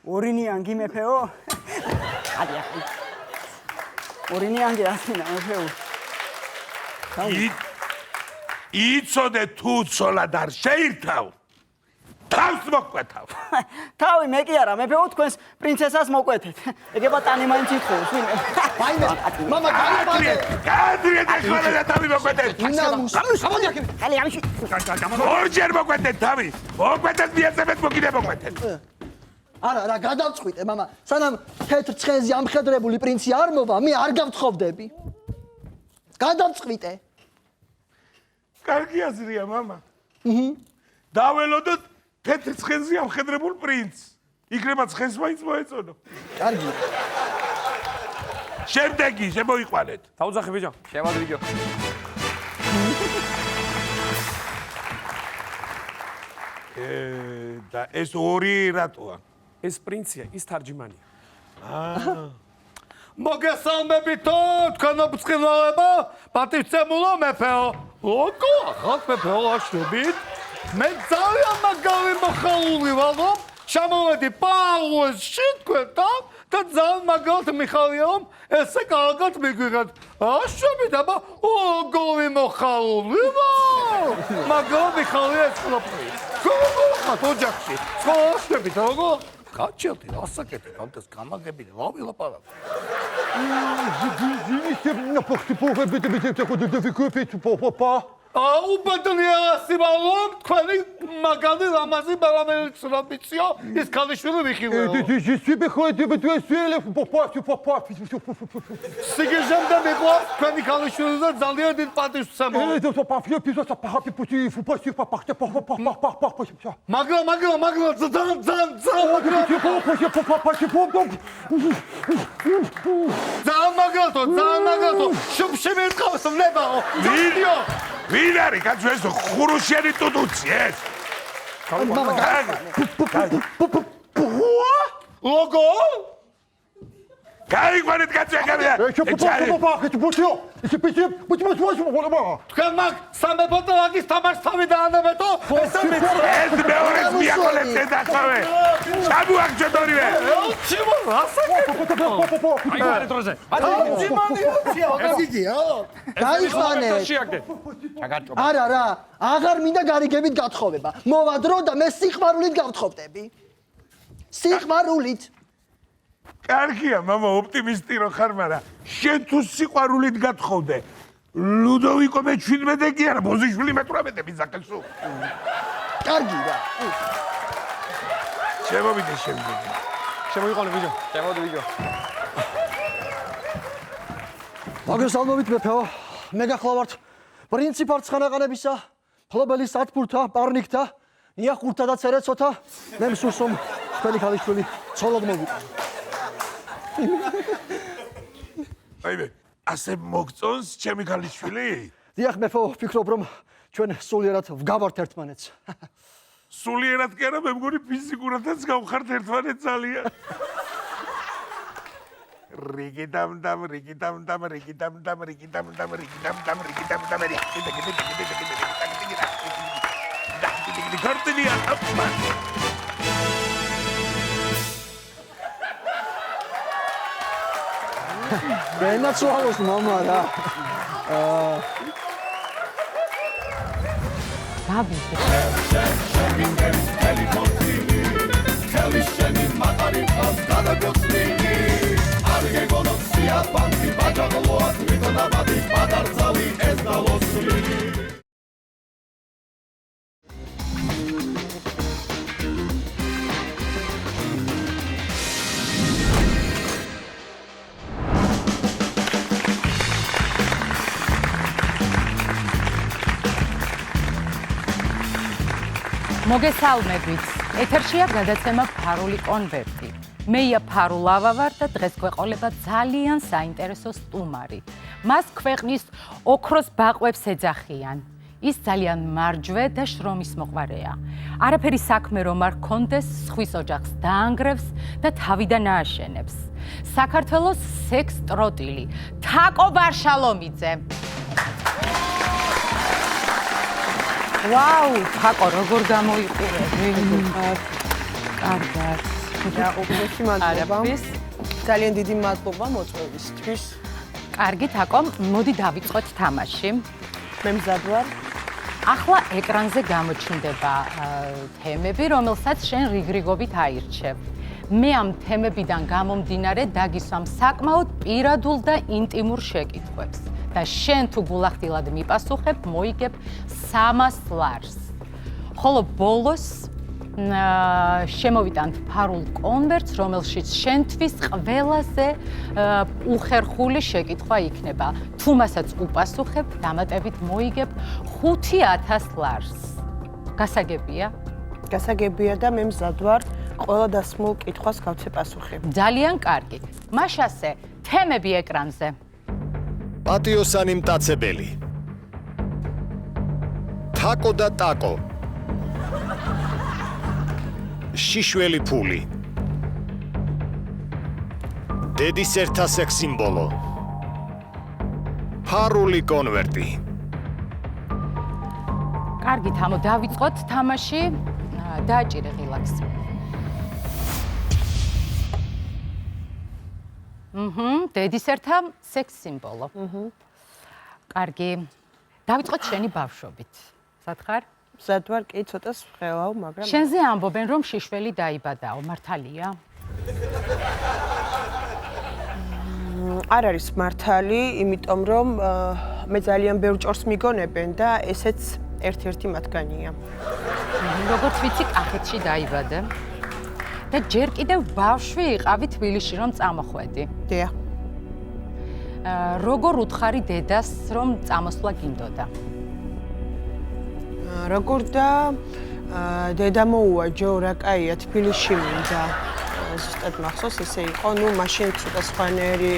ორი ნიანგი მეფეო? ადი ახლა. ორი ნიანგი ასინა მეფეო. იცოდე თუ ცოლად არ შეირთავ თავს მოკვეთავ. თავი მე კი არა, მეფეო თქვენს პრინცესას მოკვეთეთ. ეგება ტანი მაინც ითხოვს, ვინმე. მაინე, მამა გაიბადე. გაადრიეთ ახლა და თავი მოკვეთეთ. გამოდი აქ. ხალი ამში. ორჯერ მოკვეთეთ თავი. მოკვეთეთ მიაწებეთ მოგიდე მოკვეთეთ. არა, რა გადავწყვიტე, მამა. სანამ თეთრ ცხენზე ამხედრებული პრინცი არ მოვა, მე არ გავთხოვდები. გადავწყვიტე. კარგი აზრია, მამა. დაველოდოთ თეთრ ცხენზე ამხედრებულ პრინცს. იქნება ცხენს მაინც მოეწონო. კარგი. შემდეგი შემოიყვანეთ. დაუძახე ბიჭო. შემოდი ბიჭო. და ეს ორი რატოა? ეს პრინცია, ის თარჯიმანია. მოგესალმებითო, თქვენო ბრწყინვალებო, პატივცემულო მეფეო. ოკო, ახალ მეფეო აშრებით. მე ძალიან მაგარი მოხალული ვარ, ჩამოვედი პაულში თქვენთან და ძალიან მაგალთ მიხარია, რომ ესე კარგად მიგვიღეთ. აშრებით, აბა, ოგოვი მოხალული ვარ. მაგალ მიხარია ეს ყველაფერი. გოგო, ოჯახში. აშრებით, ოგო. გაჩელდი, ასაკეთე, ამას გამაგებინე, ლაპარაკ. უბედნიერა სიმაღლე, თქვენი მაგარი ლამაზი ბალამელი ცნობიციო, ის ქალიშვილი ვიხილეო. სიგეჟემდა მიყვარს თქვენი ქალიშვილი და ძალიან დიდ პატივს ვცემო. მაგრამ ძალიან მაგალთო, შუბში მიყავს ნებაო. ვინ არის კაცო ეს ხურუშიანი ტუტუცი ეს? ლოგო? გაიყვანეთ კაცო ეხლა. თქვენ მაგ სამეფო ტალაკის თამაშს თავი დაანებეთო? ეს მეორეს მიაკოლეთ დახავე. ჩამოაგჭოთ ორივე. ჩიმო, აი გარე დროზე. გაიყვანე. არა რა, აღარ მინდა გარიგებით გათხოვება. მოვა დრო და მე სიყვარულით გავთხოვდები. სიყვარულით. კარგია, მამა, ოპტიმისტი რო ხარ, მაგრამ შენ თუ სიყვარულით გათხოვდე, ლუდოვიკო მე 17 კი არა, ბოზიშვილი მე 18 მიზაკელსო. კარგი რა. შემოვიდე შემდეგი. შემოიყვანე ბიჭო. შემოდი ბიჭო. მოგესალმებით მეფეო. მე გახლავართ პრინციპარ ცხენაყანებისა, ფლობელის სათბურთა, პარნიკთა, იახურთა და ცერეცოთა. მე მსურს რომ თქვენი ქალიშვილი ცოლად მოვიყო. აიმე, ასე მოგწონს ჩემი ქალიშვილი? დიახ მეფეო, ვფიქრობ რომ ჩვენ სულიერად ვგავართ ერთმანეთს. სულიერად კი არა, მე მგონი ფიზიკურადაც გავხართ ერთმანეთს ძალიან. ენაცვალოს მამა რა. მოგესალმებით. ეთერშია გადაცემა ფარული კონვერტი. მეია ფარულავა ვარ და დღეს გვეყოლება ძალიან საინტერესო სტუმარი. მას ქვეყნის ოქროს ბაყვებს ეძახიან. ის ძალიან მარჯვე და შრომის მოყვარეა. არაფერი საქმე რომ არ კონდეს, სხვის ოჯახს დაანგრევს და თავიდან ააშენებს. საქართველოს სექსტროტილი თაკო ვარშალომიძე. ვაუ, თაკო, როგორ გამოიყურები? კარგად. და უბრალოდ მადლობა. ძალიან დიდი მადლობა მოწვევისთვის. კარგი, თაკო, მოდი დავიწყოთ თამაში. მე მზად ვარ. ახლა ეკრანზე გამოჩნდება თემები, რომელსაც შენ რიგრიგობით აირჩევ. მე ამ თემებიდან გამომდინარე დაგისვამ საკმაოდ პირადულ და ინტიმურ შეკითხვებს და შენ თუ გულახდილად მიპასუხებ, მოიგებ 300 ლარს. ხოლო ბოლოს შემოვიტანთ ფარულ კონვერტს, რომელშიც შენთვის ყველაზე უხერხული შეკითხვა იქნება. თუ მასაც უპასუხებ, დამატებით მოიგებ 5000 ლარს. გასაგებია? გასაგებია და მე მზად ვარ ყველა დასმულ კითხვას გავცე პასუხი. ძალიან კარგი. მაშასე, თემები ეკრანზე. პატიოსანი მტაცებელი. თაკო და ტაკო. შიშველი ფული. დედის ერთა სექს სიმბოლო. ფარული კონვერტი. კარგი, თამო, დავიწყოთ თამაში. დააჭირე ღილაკს. დედის ერთა სექს სიმბოლო. კარგი. დავიწყოთ შენი ბავშვობით. სად ხარ? მზად ვარ, კი, ცოტას ვხელავ, მაგრამ შენზე ამბობენ, რომ შიშველი დაიბადაო, მართალია? არ არის მართალი, იმიტომ რომ მე ძალიან ბევრ ჭორს მიგონებენ და ესეც ერთ-ერთი მათგანია. როგორც ვიცი, კახეთში დაიბადე. და ჯერ კიდევ ბავშვი იყავი თბილისში, რომ წამოხვედი. დიახ. როგორ უთხარი დედას, რომ წამოსვლა გინდოდა? როგორ და დედა მოუვაჯო, რა კაია, თბილისში მინდა. ზუსტად მახსოვს, ესე იყო, ნუ მაშინ ცოტა სხვანაირი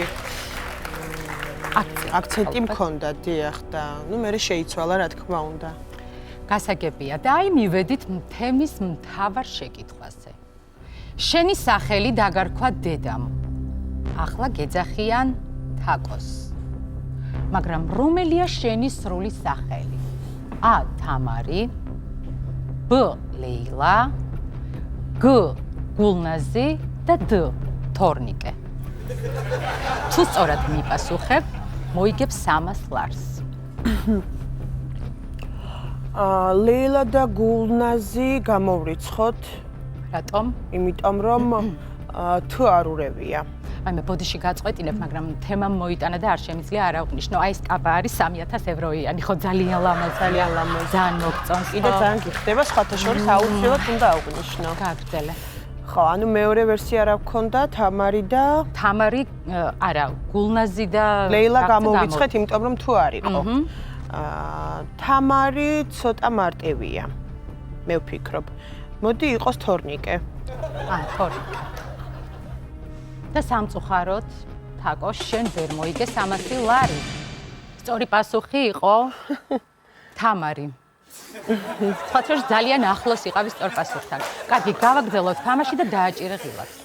აქცენტი მქონდა, დიახ და ნუ მე შეიცვალა, რა თქმა უნდა. გასაგებია და აი მივედით თემის მთავარ შეკითხვაზე. შენი სახელი დაგარქვა დედამ. ახლა გეძახიან თაკოს. მაგრამ რომელია შენი სრული სახელი? A. თამარი, B. ლეილა, G. გულნაზი და D. თორნიკე. თუ სწორად მიპასუხებ, მოიგებ 300 ლარს. ლეილა და გულნაზი გამოვრიცხოთ. რატომ? იმიტომ რომ თუ არ ურევია. აი მე ბოდიში გაწყვეტინებ, მაგრამ თემამ მოიტანა და არ შემიძლია არა უყნიშნო. აი ეს კაბა არის 3000 ევროიანი, ხო ძალიან ლამაზი. ძალიან მოგწონს. კიდე ძალიან გიხდება, სხვათა შორის აუცილებლად უნდა აღვნიშნო. გაგრძელე. ხო, ანუ მეორე ვერსია რა გქონდა? თამარი და თამარი, არა, გულნაზი და ლეილა გამოვიცხეთ, იმიტომ რომ თუ არ იყო. თამარი ცოტა მარტივია. მე ვფიქრობ. მოდი იყოს თორნიკე. თორნიკე. და სამწუხაროდ, თაკო, შენ ვერ მოიგე 300 ლარი. სწორი პასუხი იყო თამარი. სხვათა ძალიან ახლოს იყავი სწორ პასუხთან. კარგი, გავაგრძელოთ თამაში და დააჭირე ღილაკს.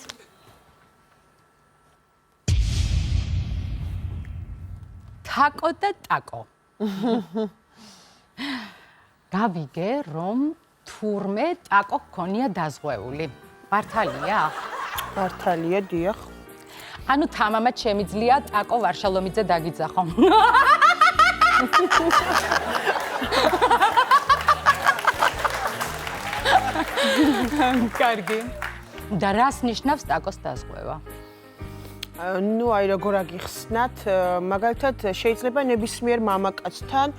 თაკო და ტაკო. გავიგე, რომ თურმე ტაკო გქონია დაზღვეული. მართალია? მართალია, დიახ. ანუ თამამად შემიძლია ტაკო ვარშალომიძე დაგიძახო. კარგი. და რას ნიშნავს ტაკოს დაზღვევა? ნუ აი როგორ აგიხსნათ, მაგალითად შეიძლება ნებისმიერ მამაკაცთან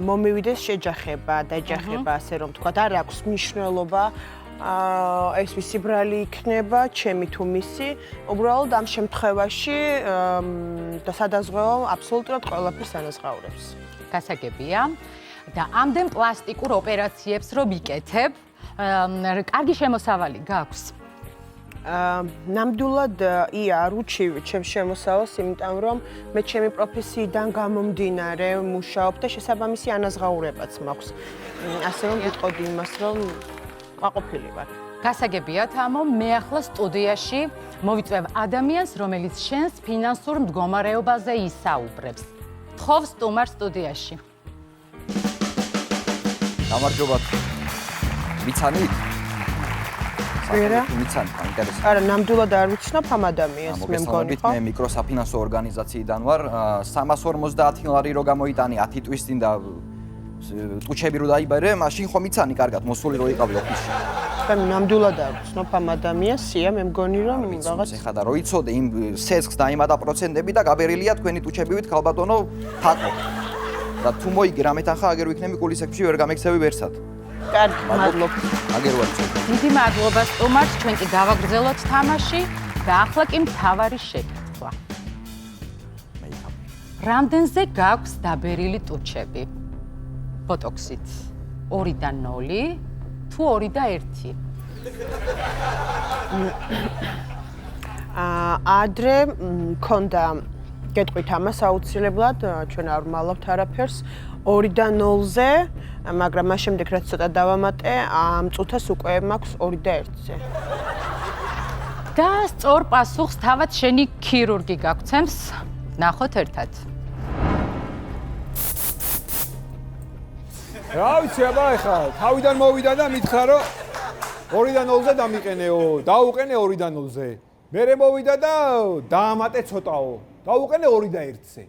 მომივიდეს შეჯახება, დაჯახება, ასე რომ თქვა, არ აქვს მნიშვნელობა. ეს ვისი ბრალი იქნება, ჩემი თუ მისი, უბრალოდ ამ შემთხვევაში და სადაზღვეო აბსოლუტურად ყველაფერს ანაზღაურებს. გასაგებია და ამდენ პლასტიკურ ოპერაციებს რომ იკეთებ, კარგი შემოსავალი გაქვს. ნამდვილად ია არ უჩივი ჩემს შემოსავალს, იმიტომ რომ მე ჩემი პროფესიიდან გამომდინარე მუშაობ და შესაბამისი ანაზღაურებაც მაქვს. ასე რომ ვიტყოდი იმას, რომ ყვაყოფილი ვარ. გასაგებია თამო, მე ახლა სტუდიაში მოვიწვევ ადამიანს, რომელიც შენს ფინანსურ მდგომარეობაზე ისაუბრებს. თხოვ სტუმარ სტუდიაში. გამარჯობათ. მიცანით? ვერა? მიცანით, მაინტერესებს. არა, ნამდვილად არ ვიცნობ ამ ადამიანს, მე მგონი ხო? მე მიკროსაფინანსო ორგანიზაციიდან ვარ. 350 ლარი რო გამოიტანი 10 თვის წინ და ტუჩები რო დაიბერე, მაშინ ხომ იცანი კარგად, მოსული რო იყავი ოფისში. მე ნამდვილად არ ვიცნობ ამ ადამიანს, სია, მე მგონი რომ რაღაც ეხა და რო იცოდე იმ სესქს და იმადა პროცენტები და გაბერილია თქვენი ტუჩებივით ქალბატონო თაკო. და თუ მოიგე რამე თანხა აგერ ვიქნები კულისებში ვერ გამექცევი ვერსად. კარგი, მადლობ. აგერ ვარ ცოტა. დიდი მადლობა სტუმარს, ჩვენ კი გავაგრძელოთ თამაში და ახლა კი მთავარი შეკითხვა. რამდენზე გაქვს დაბერილი ტუჩები? ბოტოქსით 2-დან 0 თუ 2-დან 1? ადრე მქონდა გეტყვით ამას აუცილებლად, ჩვენ არ ვმალავთ არაფერს 2-დან 0-ზე, მაგრამ მას შემდეგ რაც ცოტა დავამატე, ამ წუთას უკვე მაქვს 2-დან 1-ზე. და სწორ პასუხს თავად შენი ქირურგი გაგცემს. ნახოთ ერთად. რა ვიცი აბა ეხა თავიდან მოვიდა და მითხრა რომ 2-დან 0-ზე დამიყენეო, დაუყენე 2-დან 0-ზე. მერე მოვიდა და დაამატე ცოტაო. დაუყენე 2-დან 1-ზე.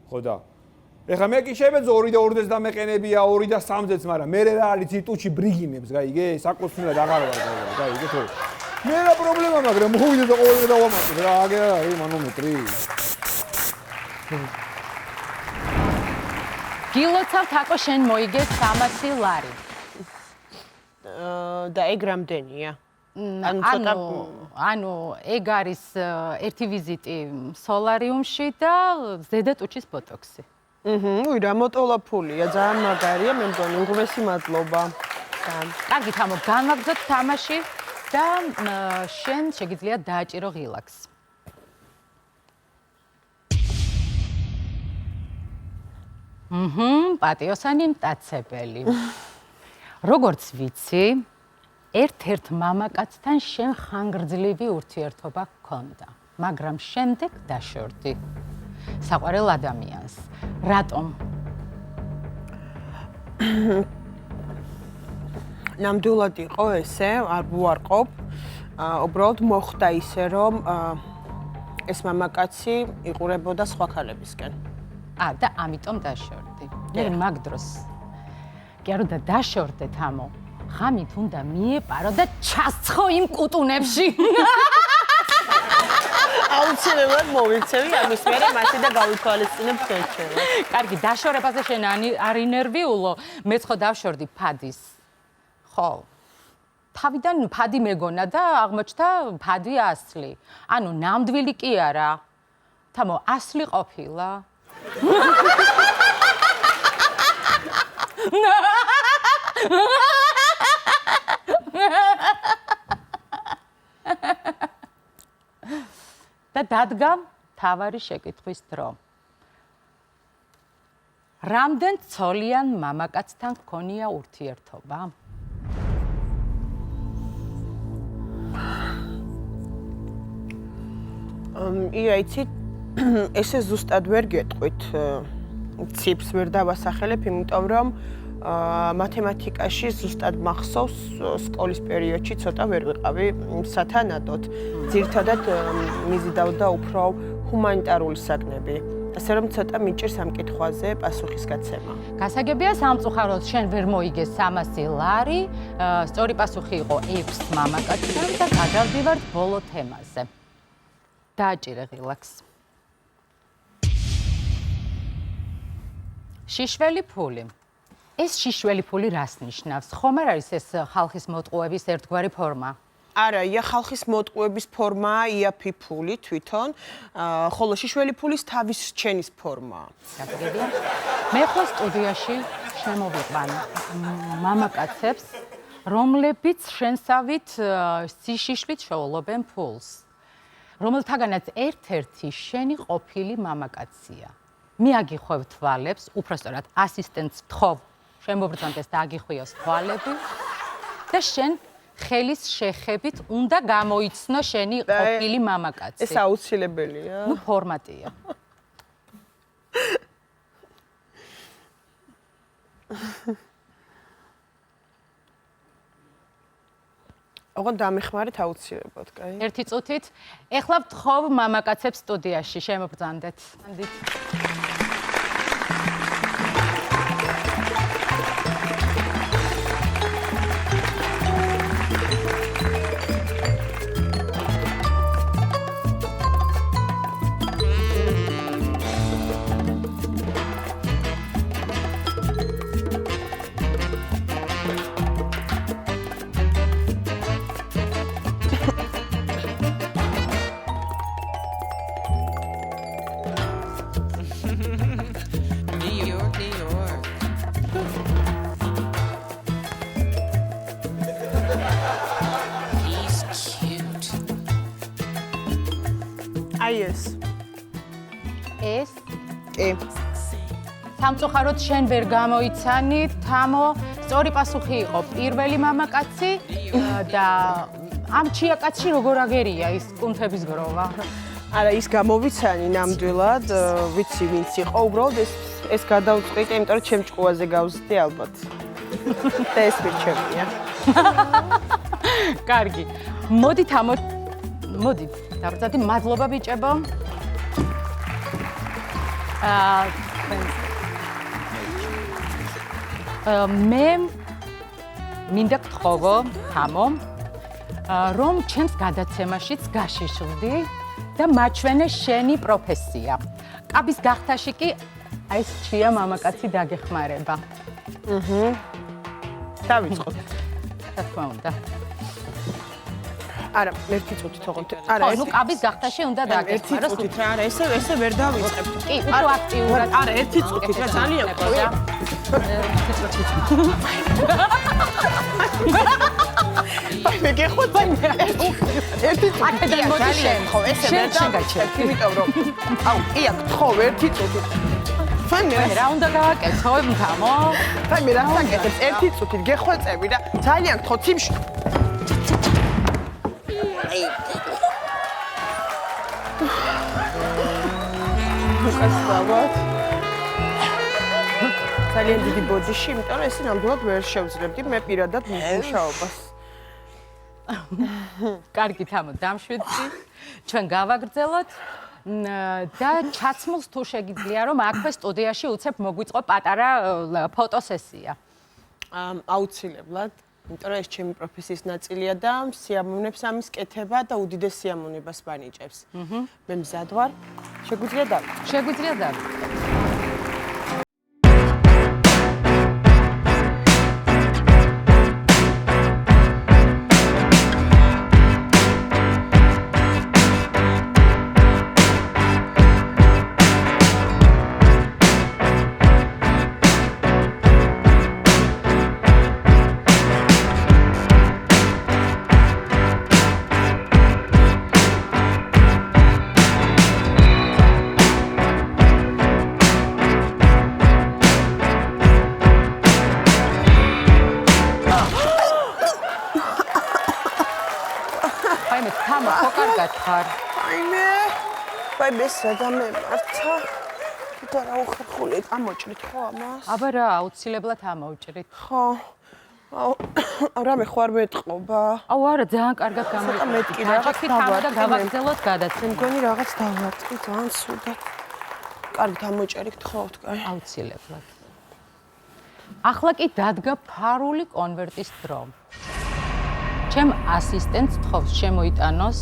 ხო და ეხა მე კი შემეძო 2-დან 2-ზეც დამეყენებია, 2-დან 3-ზეც, მაგრამ მერე რა არის ტუჩი ბრიგინებს, გაიგე? საკუთვნილად აღარ ვარ, გაიგე ხო? მე რა პრობლემა, მაგრამ მოვიდა და ყოველდღე დავამატე რა, აგერ არის მანომეტრი. გილოცავ თაკო შენ მოიგე 300 ლარი. და ეგ რამდენია? ანუ ეგ არის ერთი ვიზიტი სოლარიუმში და ზედა ტუჩის ბოტოქსი. უი, რა მოტოლა ფულია, ძალიან მაგარია, მე მგონი, უღმესი მადლობა. კარგი თამო, განვაგრძოთ თამაში და შენ შეგიძლია დააჭირო ღილაკს. პატიოსანი მტაცებელი. როგორც ვიცი, ერთ-ერთ მამაკაცთან შენ ხანგრძლივი ურთიერთობა ჰქონდა, მაგრამ შემდეგ დაშორდი. საყვარელ ადამიანს. რატომ? ნამდვილად იყო ესე, არ ვუარყოფ. უბრალოდ მოხდა ისე, რომ ეს მამაკაცი იყურებოდა სხვა ქალებისკენ. და ამიტომ დაშორდი. მე მაგ დროს. კი არა და დაშორდე თამო. ღამით უნდა მიეპარო და ჩასცხო იმ კუტუნებში. აუცილებლად მოვიქცევი ამის მერე მაშინ და გავითვალისწინებ ხელჩევა. კარგი, დაშორებაზე შენ არ ინერვიულო, მეც ხო დავშორდი ფადის. ხო. თავიდან ფადი მეგონა და აღმოჩნდა ფადი ასლი. ანუ ნამდვილი კი არა. თამო, ასლი ყოფილა. და დადგა თავარი შეკითხვის დრო. რამდენ ცოლიან მამაკაცთან გქონია ურთიერთობა? ია, იცით, ესე ზუსტად ვერ გეტყვით, ციფრს ვერ დავასახელებ, იმიტომ რომ მათემატიკაში ზუსტად მახსოვს სკოლის პერიოდში ცოტა ვერ ვიყავი სათანადოდ. ძირითადად მიზიდავდა უფრო ჰუმანიტარული საგნები. ასე რომ ცოტა მიჭირს ამ კითხვაზე პასუხის გაცემა. გასაგებია სამწუხაროდ შენ ვერ მოიგე 300 ლარი. სწორი პასუხი იყო 6 მამაკაცთან და გადავდივართ ბოლო თემაზე. დააჭირე ღილაკს. შიშველი ფული. ეს შიშველი ფული რას ნიშნავს? ხომ არ არის ეს ხალხის მოტყუების ერთგვარი ფორმა? არა, ია ხალხის მოტყუების ფორმაა იაფი ფული თვითონ, ხოლო შიშველი ფულის თავის რჩენის ფორმაა. გასაგებია. მე ხო სტუდიაში შემოვიყვან მამაკაცებს, რომლებიც შენსავით სიშიშვით შეულობენ ფულს. რომელთაგანაც ერთ-ერთი შენი ყოფილი მამაკაცია. მე აგიხვევ თვალებს, უпростоრად ასისტენტს ვთხოვ, შემობრძანდეს და აგიხვიოს თვალები და შენ ხელის შეხებით უნდა გამოიცნო შენი ყოფილი მამაკაცი. ეს აუცილებელია. ნუ ფორმატია. ოღონდ დამეხმარეთ აუცილებლად, კაი? ერთი წუთით. ეხლა ვთხოვ მამაკაცებს სტუდიაში, შემობრძანდეთ. ეს კი. სამწუხაროდ შენ ვერ გამოიცანი, თამო, სწორი პასუხი იყო პირველი მამაკაცი და ამ ჩიაკაცში როგორ აგერია ის კუნთების გროვა? არა, ის გამოვიცანი ნამდვილად, ვიცი ვინც იყო, უბრალოდ ეს გადავწყვიტე, იმიტომ რომ ჩემ ჭკუაზე გავზრდი ალბათ. და ეს მირჩევია. კარგი. მოდით მოდით, დავწერდი მადლობა ბიჭებო. მე მინდა გთხოვო, თამო, რომ ჩემს გადაცემაშიც გაშიშვდი და მაჩვენე შენი პროფესია. კაბის გახთაში კი აი ეს ჩია მამაკაცი დაგეხმარება. დავიწყოთ. რა თქმა უნდა. არა, ერთი წუთი თողოთ. არა, ნუ კაბის გახთაში უნდა დაგეხმარო. ერთი წუთი რა, არა, ესე ვერ დავიწყებ. კი, უფრო აქტიურად. არა, ერთი წუთი რა, ძალიან ყოია. მე გეხოთ ერთი წუთი. ძალიან ხო, ესე ვერ დავიწყებ, იმიტომ რომ აუ, კი აქ თხოვ ერთი წუთი. ფაინე, რა უნდა გავაკეთო, თამო? ფაინე, რა საკეთებს? ერთი წუთი გეხვეწები და ძალიან გთხოვ თიმში. უკასწავლოთ. ძალიან დიდი ბოდიში, იმიტომ რომ ესე ნამდვილად ვერ შევძლებდი მე პირადად მუშაობას. კარგი, თამო, დამშვიდდი. ჩვენ გავაგრძელოთ და ჩაცმულს თუ შეგიძლია რომ აქვე სტუდიაში უცებ მოგვიწყო პატარა ფოტოსესია. აუცილებლად. იმიტომ რომ ეს ჩემი პროფესიის ნაწილია და სიამოვნებს ამის კეთება და უდიდეს სიამოვნებას ვანიჭებს. მე მზად ვარ. შეგვიძლია დავიწყო. შეგვიძლია დავიწყო. მე სადამე მართა და რა უხერხული ამოჭრით ხო ამას? აბა რა, აუცილებლად ამოვჭრით. ხო. რამე ხო არ მეტყობა? აუ არა, ძალიან კარგად გამოიყო. მეტი რაღაც და გავაგრძელოთ გადაცემა. მგონი რაღაც დავარწი, ძალიან სუდად. კარგით ამოჭერი გთხოვთ, კაი. აუცილებლად. ახლა კი დადგა ფარული კონვერტის დრო. ჩემ ასისტენტს თხოვს შემოიტანოს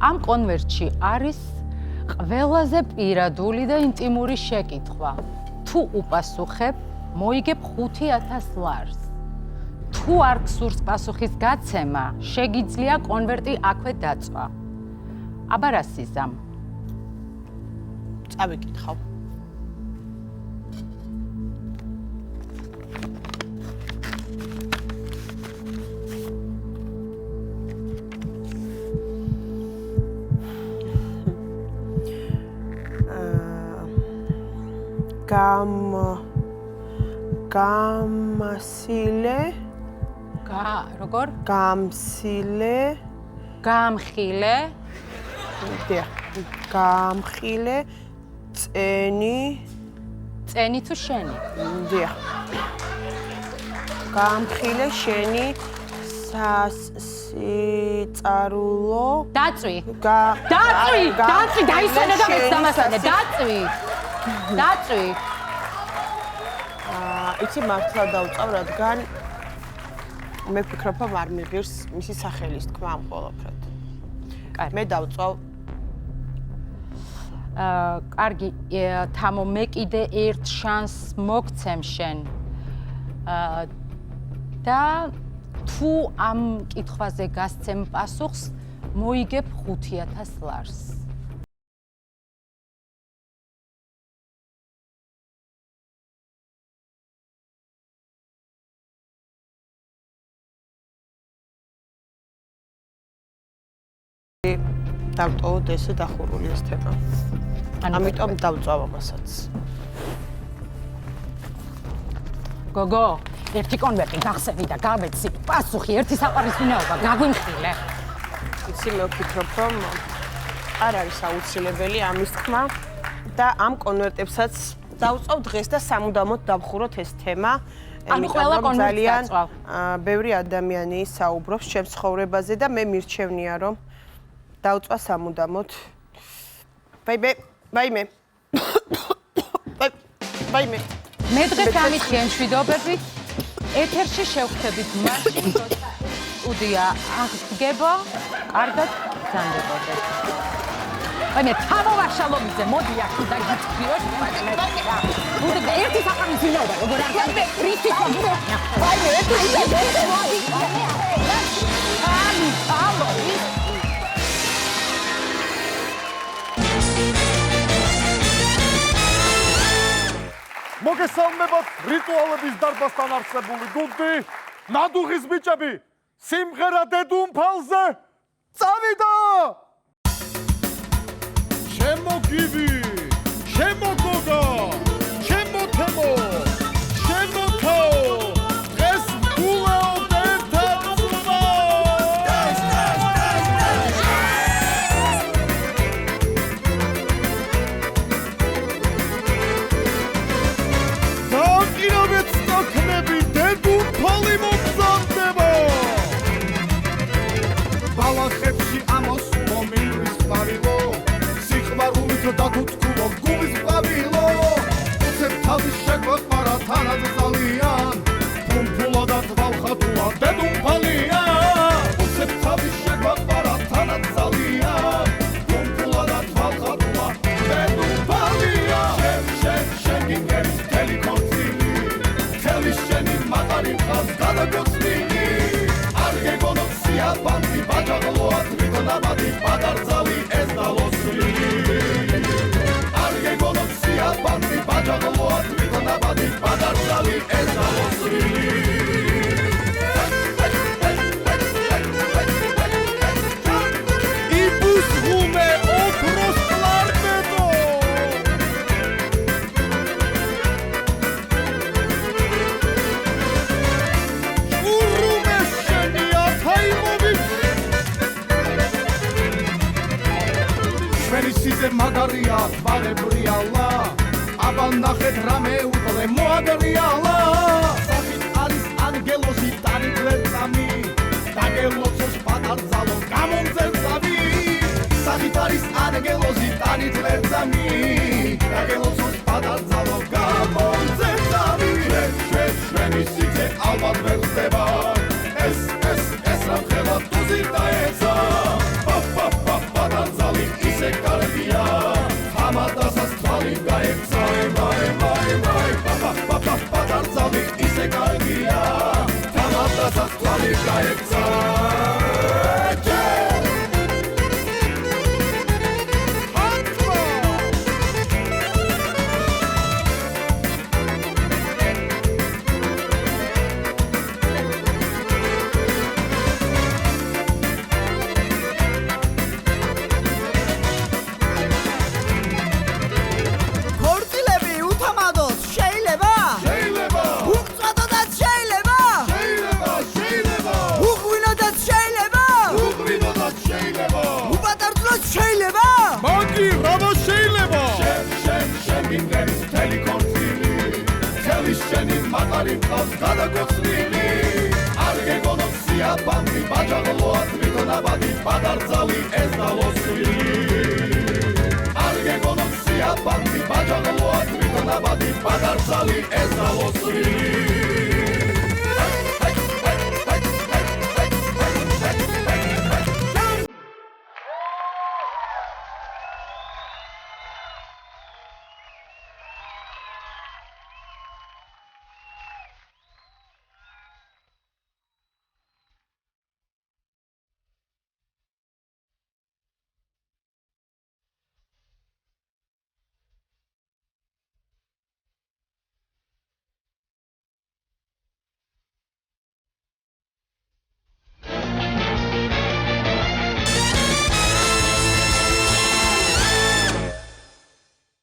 ამ კონვერტში არის ყველაზე პირადული და ინტიმური შეკითხვა. თუ უპასუხებ, მოიგებ 5000 ლარს. თუ არ გსურს პასუხის გაცემა, შეგიძლია კონვერტი აქვე დაწვა. აბა რა სიზამ? წავიკითხავ. გამსილე როგორ? გამსილე გამხილე გამხილე წენი თუ შენი? დიახ. გამხილე შენი სასიწარულო დაწვი დაისვენა და მეც დამასვენე დაწვი იცი მართლა დავწავ რადგან მე ვფიქრობ რომ არ მიღირს მისი სახელის თქმა ამ ყველაფრად. მე დავწავ კარგი თამო მე კიდე ერთ შანსს მოგცემ შენ და თუ ამ კითხვაზე გასცემ პასუხს მოიგებ 5000 ლარს. დავტოვოთ ესე დახურული ეს თემა. ამიტომ დავწავ ამასაც. გოგო, ერთი კონვერტი გახსევი და გავეცი პასუხი, ერთი საყვარლისმინაობა გაგვიმხილე. იცი მე ვფიქრობ რომ არ არის აუცილებელი ამის თქმა და ამ კონვერტებსაც დავწავ დღეს და სამუდამოდ დავხუროთ ეს თემა. ანუ ყველა კონვერტს დაწვავ. ბევრი ადამიანი საუბრობს ჩემს ცხოვრებაზე და მე მირჩევნია რომ დავწვა სამუდამოდ. ვაიმე. მე დღეს ამითქი მშვიდობებით ეთერში შევხვდებით მაშინ როცა სტუდია აღდგება, კარგად გრძანდებოდეთ. ვაიმე, თამო ვარშალობიძე, მოდი აქ და გიჩქიოთ პატიმერია. უნდა ერთი საყამის ვინაობა, როგორ არ გაიგე, რისტი ხომ. ვაიმე, ერთი მოდი. ამი, ალო, მოგესალმებათ რიტუალების დარბაზთან არსებული გუნდი ნადუღის ბიჭები სიმღერა დედუმფალზე წავიდა ჩემო გივი ჩემო გოგო ჩემო თემო ჩემო თაო დღეს გულაობ ერთად ზუმა ბალახებში ამოს მომივლის ყავილო სიყვარულით დაგუთქულო გულის ყავილო უცებ თავის შეგვეყარა თანაც ძალიან ფუმფულა და თვალხატულა დედუმფალია უცებ თავის შეგვეყარა თანაც ძალიან ფუმფულა და თვალხატულა დედუმფალია შენ გინგერის მთელი ქორწილი მთელი შენი მაღალი მყავს გადაგოცნილი Банди баჯაღლო ათვით ნაბადი პატარძალი ეს დალოსვი არ გეგონოქსია ბანდი ბაჯაღლო ათვით ნაბადი პატარძალი ეს დალოსვი იბუს ღუმე ოქროს კლარნეტო ურუმე შენი ათაიმო სიზე მაგარია თვალებრიალა აბა ნახეთ რამე უყლე მოაგრიალა სახით არის ანგელოზი ტარიკლერწამი დაგელოცოს პატარძალო გამომძერწამი სახით არის ანგელოზი ტარიკლერწამი დაგელოცოს პატარძალო გამომძერწამი ჩვენი სიზე ალბათ ვერ ხდება ეს რა ხება თუზი დაეცა პატარძალი ისე კარგია ამადასას თვალი გაეცა პატარძალი ისე კარგია ამადასას თვალი გაეცა შეიძლება შენ მინდერის მთელი ქორწილი თელის შენი მაღალი მყავს გადაგოცნილი არ გეგონო სიაფანდი ბაჯაღლოა თვითონ აბადი პადარძალი ეს დალოსილი არ გეგონო სიაფანდი ბაჯაღლოა თვითონ აბადი პადარძალი ეს დალოსილი